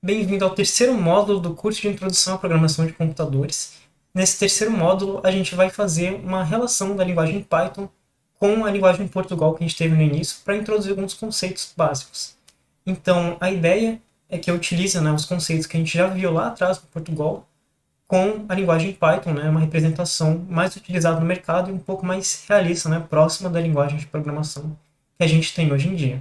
Bem-vindo ao terceiro módulo do curso de Introdução à Programação de Computadores. Nesse terceiro módulo, a gente vai fazer uma relação da linguagem Python com a linguagem Portugal que a gente teve no início para introduzir alguns conceitos básicos. Então, a ideia é que eu utilize, os conceitos que a gente já viu lá atrás no Portugal com a linguagem Python, uma representação mais utilizada no mercado e um pouco mais realista, próxima da linguagem de programação que a gente tem hoje em dia.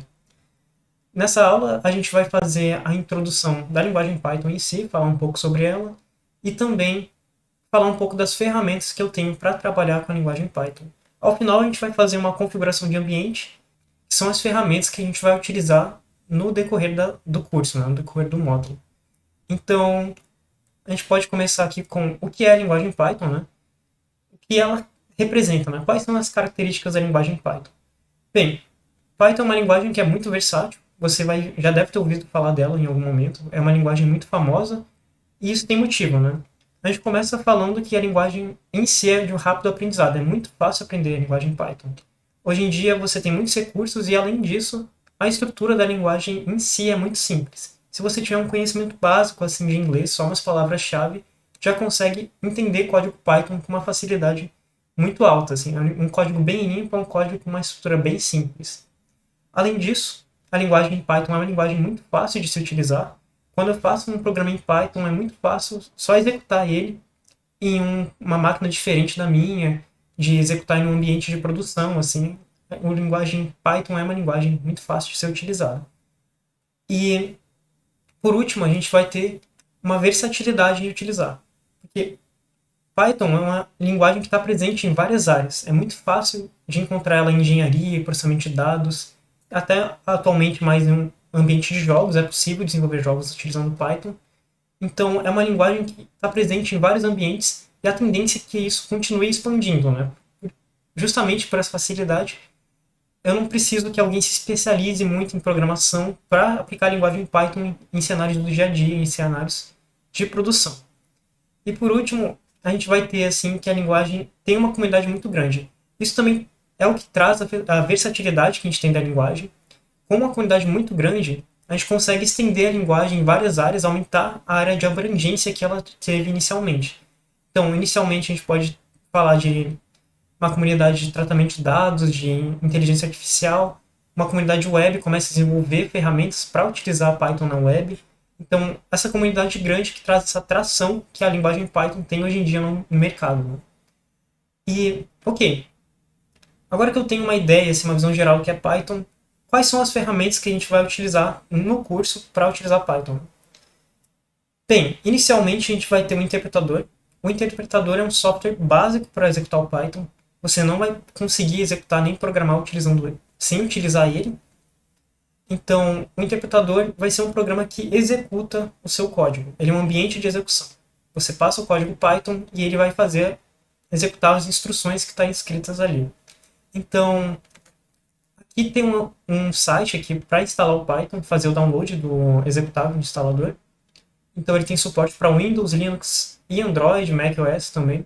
Nessa aula, a gente vai fazer a introdução da linguagem Python em si, falar um pouco sobre ela, e também falar um pouco das ferramentas que eu tenho para trabalhar com a linguagem Python. Ao final, a gente vai fazer uma configuração de ambiente, que são as ferramentas que a gente vai utilizar no decorrer do curso, no decorrer do módulo. Então, a gente pode começar aqui com o que é a linguagem Python, o que ela representa, quais são as características da linguagem Python. Bem, Python é uma linguagem que é muito versátil, já deve ter ouvido falar dela em algum momento, é uma linguagem muito famosa, e isso tem motivo, A gente começa falando que a linguagem em si é de um rápido aprendizado, é muito fácil aprender a linguagem Python. Hoje em dia você tem muitos recursos e, além disso, a estrutura da linguagem em si é muito simples. Se você tiver um conhecimento básico assim de inglês, só umas palavras-chave, já consegue entender código Python com uma facilidade muito alta. Assim, um código bem limpo é um código com uma estrutura bem simples. Além disso, a linguagem Python é uma linguagem muito fácil de se utilizar. Quando eu faço um programa em Python, é muito fácil só executar ele em uma máquina diferente da minha, de executar em um ambiente de produção, assim. A linguagem Python é uma linguagem muito fácil de ser utilizada. E, por último, a gente vai ter uma versatilidade de utilizar. Porque Python é uma linguagem que está presente em várias áreas. É muito fácil de encontrar ela em engenharia, processamento de dados, até atualmente mais em um ambiente de jogos, é possível desenvolver jogos utilizando Python. Então, é uma linguagem que está presente em vários ambientes e a tendência é que isso continue expandindo, Justamente por essa facilidade, eu não preciso que alguém se especialize muito em programação para aplicar a linguagem Python em cenários do dia a dia, em cenários de produção. E por último, a gente vai ter assim que a linguagem tem uma comunidade muito grande. Isso também é o que traz a versatilidade que a gente tem da linguagem. Com uma comunidade muito grande, a gente consegue estender a linguagem em várias áreas, aumentar a área de abrangência que ela teve inicialmente. Então, inicialmente a gente pode falar de uma comunidade de tratamento de dados, de inteligência artificial, uma comunidade web começa a desenvolver ferramentas para utilizar a Python na web. Então, essa comunidade grande que traz essa atração que a linguagem Python tem hoje em dia no mercado. E, ok, agora que eu tenho uma ideia, uma visão geral do que é Python, quais são as ferramentas que a gente vai utilizar no curso para utilizar Python? Bem, inicialmente a gente vai ter um interpretador. O interpretador é um software básico para executar o Python. Você não vai conseguir executar nem programar utilizando ele, sem utilizar ele. Então, o interpretador vai ser um programa que executa o seu código. Ele é um ambiente de execução. Você passa o código Python e ele vai executar as instruções que estão escritas ali. Então, aqui tem um site aqui para instalar o Python, fazer o download do executável do instalador. Então, ele tem suporte para Windows, Linux e Android, macOS também.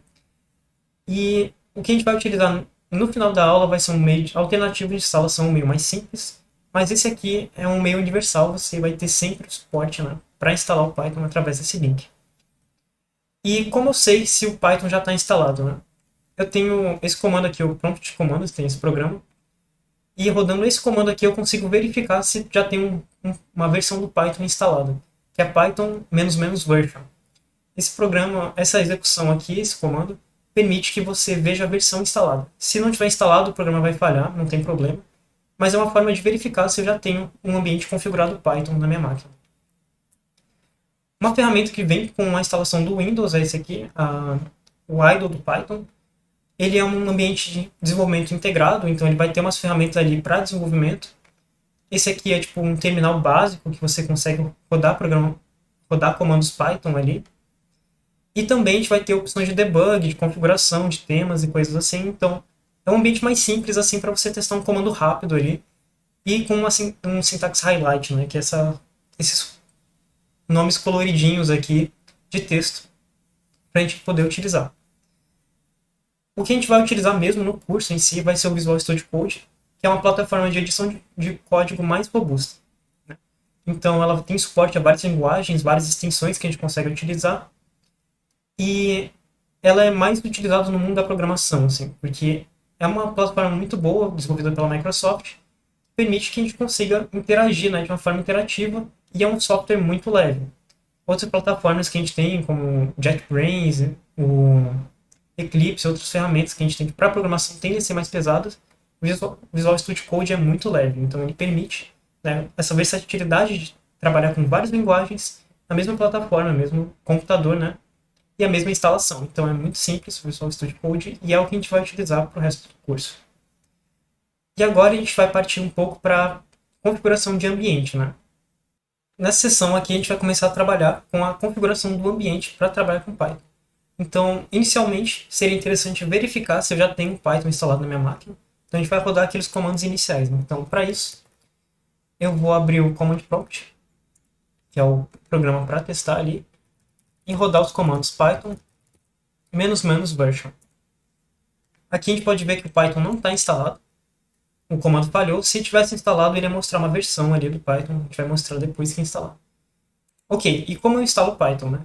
E o que a gente vai utilizar no final da aula vai ser um meio alternativo de instalação, um meio mais simples. Mas esse aqui é um meio universal, você vai ter sempre o suporte para instalar o Python através desse link. E como eu sei se o Python já está instalado? Eu tenho esse comando aqui, o prompt de comandos, tem esse programa. E rodando esse comando aqui eu consigo verificar se já tem uma versão do Python instalada, que é Python "-version". Esse programa, essa execução aqui, esse comando, permite que você veja a versão instalada. Se não tiver instalado, o programa vai falhar, não tem problema. Mas é uma forma de verificar se eu já tenho um ambiente configurado Python na minha máquina. Uma ferramenta que vem com a instalação do Windows é esse aqui, o idle do Python. Ele é um ambiente de desenvolvimento integrado, então ele vai ter umas ferramentas ali para desenvolvimento. Esse aqui é tipo um terminal básico que você consegue rodar comandos Python ali. E também a gente vai ter opções de debug, de configuração de temas e coisas assim. Então, é um ambiente mais simples assim para você testar um comando rápido ali e com um syntax highlight, que é esses nomes coloridinhos aqui de texto para a gente poder utilizar. O que a gente vai utilizar mesmo no curso em si vai ser o Visual Studio Code, que é uma plataforma de edição de código mais robusta. Então ela tem suporte a várias linguagens, várias extensões que a gente consegue utilizar. E ela é mais utilizada no mundo da programação, assim, porque é uma plataforma muito boa, desenvolvida pela Microsoft, permite que a gente consiga interagir, né, de uma forma interativa, e é um software muito leve. Outras plataformas que a gente tem, como JetBrains, o Eclipse, outras ferramentas que a gente tem para programação tendem a ser mais pesadas. O Visual Studio Code é muito leve, então ele permite, né, essa versatilidade de trabalhar com várias linguagens na mesma plataforma, mesmo computador, né, e a mesma instalação. Então é muito simples o Visual Studio Code e é o que a gente vai utilizar para o resto do curso. E agora a gente vai partir um pouco para configuração de ambiente, né? Nessa sessão aqui a gente vai começar a trabalhar com a configuração do ambiente para trabalhar com Python. Então, inicialmente, seria interessante verificar se eu já tenho Python instalado na minha máquina. Então a gente vai rodar aqueles comandos iniciais, né? Então, para isso, eu vou abrir o Command Prompt, que é o programa para testar ali, e rodar os comandos Python --version. Aqui a gente pode ver que o Python não está instalado. O comando falhou. Se tivesse instalado, ele ia mostrar uma versão ali do Python. A gente vai mostrar depois que instalar. Ok, e como eu instalo o Python, né?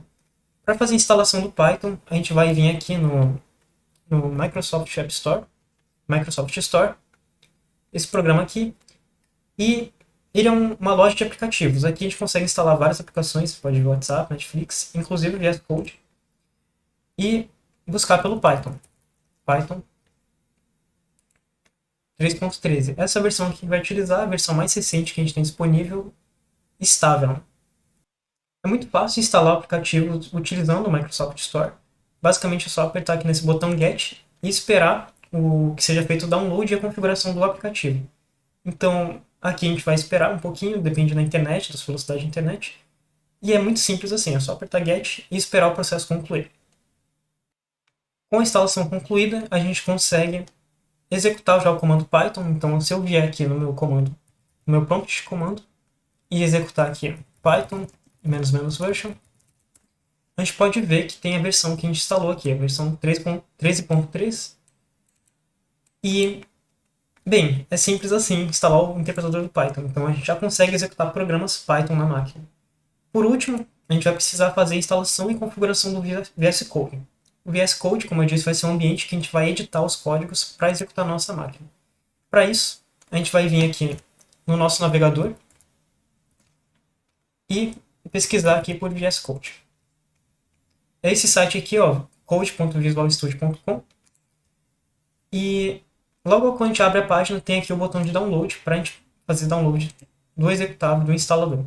Para fazer a instalação do Python, a gente vai vir aqui no Microsoft App Store, Microsoft Store, esse programa aqui, e ele é uma loja de aplicativos. Aqui a gente consegue instalar várias aplicações, você pode ver WhatsApp, Netflix, inclusive o VS Code, e buscar pelo Python. Python 3.13. Essa versão aqui vai utilizar a versão mais recente que a gente tem disponível, estável. É muito fácil instalar o aplicativo utilizando o Microsoft Store. Basicamente é só apertar aqui nesse botão Get e esperar que seja feito o download e a configuração do aplicativo. Então, aqui a gente vai esperar um pouquinho, depende da internet, da sua velocidade de internet. E é muito simples assim, é só apertar Get e esperar o processo concluir. Com a instalação concluída, a gente consegue executar já o comando Python. Então, se eu vier aqui no meu comando, no meu prompt de comando, e executar aqui Python --version, a gente pode ver que tem a versão que a gente instalou aqui, a versão 13.3. E, bem, é simples assim instalar o interpretador do Python. Então a gente já consegue executar programas Python na máquina. Por último, a gente vai precisar fazer a instalação e configuração do VS Code. O VS Code, como eu disse, vai ser um ambiente que a gente vai editar os códigos para executar a nossa máquina. Para isso, a gente vai vir aqui no nosso navegador e pesquisar aqui por VS Code. É esse site aqui, ó, code.visualstudio.com. E logo quando a gente abre a página, tem aqui o botão de download para a gente fazer download do executável do instalador.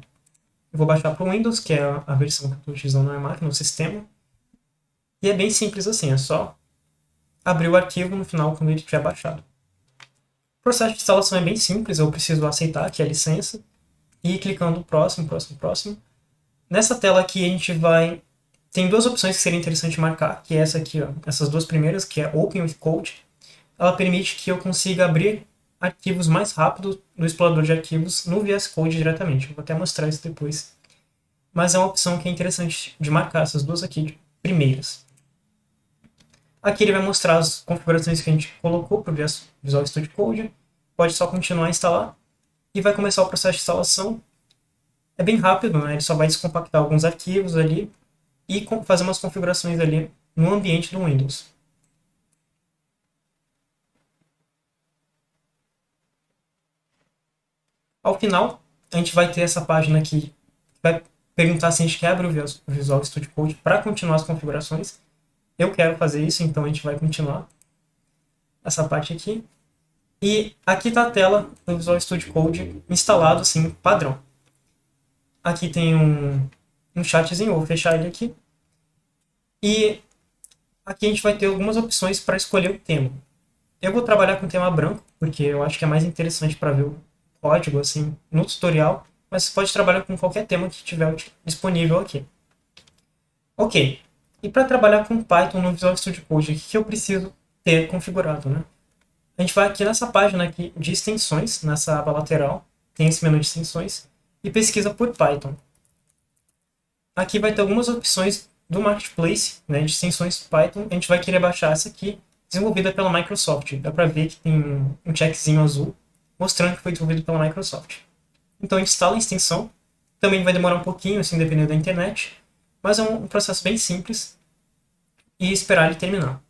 Eu vou baixar para o Windows, que é a versão que eu estou utilizando na minha máquina, no sistema. E é bem simples assim, é só abrir o arquivo no final quando ele estiver baixado. O processo de instalação é bem simples, eu preciso aceitar aqui a licença e ir clicando próximo, próximo, próximo. Nessa tela aqui a gente vai... Tem duas opções que seria interessante marcar, que é essa aqui, ó, essas duas primeiras, que é Open with Code. Ela permite que eu consiga abrir arquivos mais rápido no explorador de arquivos no VS Code diretamente. Eu vou até mostrar isso depois. Mas é uma opção que é interessante de marcar, essas duas aqui primeiras. Aqui ele vai mostrar as configurações que a gente colocou para o Visual Studio Code. Pode só continuar a instalar. E vai começar o processo de instalação. É bem rápido, né? Ele só vai descompactar alguns arquivos ali e fazer umas configurações ali no ambiente do Windows. Ao final, a gente vai ter essa página aqui que vai perguntar se a gente quer abrir o Visual Studio Code para continuar as configurações. Eu quero fazer isso, então a gente vai continuar essa parte aqui. E aqui está a tela do Visual Studio Code instalado assim, padrão. Aqui tem um chatzinho, vou fechar ele aqui. E aqui a gente vai ter algumas opções para escolher o tema. Eu vou trabalhar com tema branco, porque eu acho que é mais interessante para ver o código assim, no tutorial, mas você pode trabalhar com qualquer tema que tiver disponível aqui. Ok, e para trabalhar com Python no Visual Studio Code, o que eu preciso ter configurado, né? A gente vai aqui nessa página aqui de extensões, nessa aba lateral, tem esse menu de extensões, e pesquisa por Python. Aqui vai ter algumas opções do Marketplace, né, de extensões Python. A gente vai querer baixar essa aqui, desenvolvida pela Microsoft. Dá para ver que tem um checkzinho azul, mostrando que foi desenvolvido pela Microsoft. Então a gente instala a extensão, Também vai demorar um pouquinho, assim, dependendo da internet, mas é um processo bem simples e esperar ele terminar.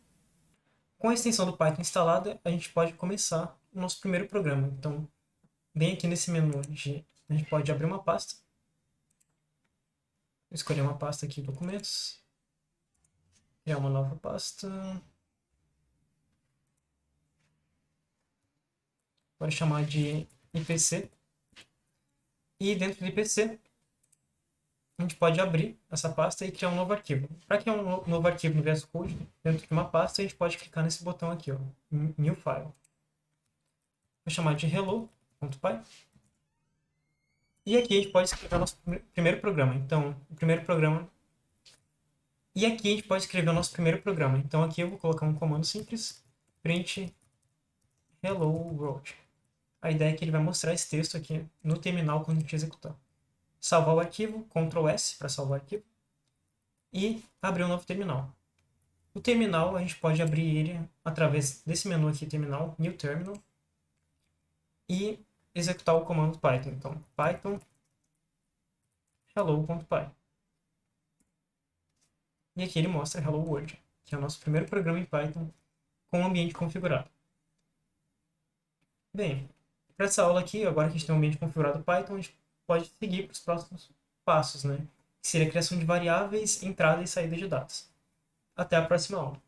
Com a extensão do Python instalada, a gente pode começar o nosso primeiro programa. Então, bem aqui nesse menu, a gente pode abrir uma pasta, escolher uma pasta aqui, documentos, criar uma nova pasta, pode chamar de IPC, e dentro do IPC a gente pode abrir essa pasta e criar um novo arquivo. Para criar um novo arquivo no VS Code, dentro de uma pasta, a gente pode clicar nesse botão aqui, ó, New File. Vou chamar de hello.py. E aqui a gente pode escrever o nosso primeiro programa. Então, o primeiro programa. E aqui a gente pode escrever o nosso primeiro programa. Então, aqui eu vou colocar um comando simples, print hello world. A ideia é que ele vai mostrar esse texto aqui no terminal quando a gente executar. Salvar o arquivo, Ctrl S para salvar o arquivo, e abrir um novo terminal. O terminal a gente pode abrir ele através desse menu aqui, terminal, New Terminal, e executar o comando Python. Então, Python hello.py. E aqui ele mostra Hello World, que é o nosso primeiro programa em Python com o ambiente configurado. Bem, para essa aula aqui, agora que a gente tem um ambiente configurado Python, a gente pode seguir para os próximos passos, né? Que seria a criação de variáveis, entrada e saída de dados. Até a próxima aula.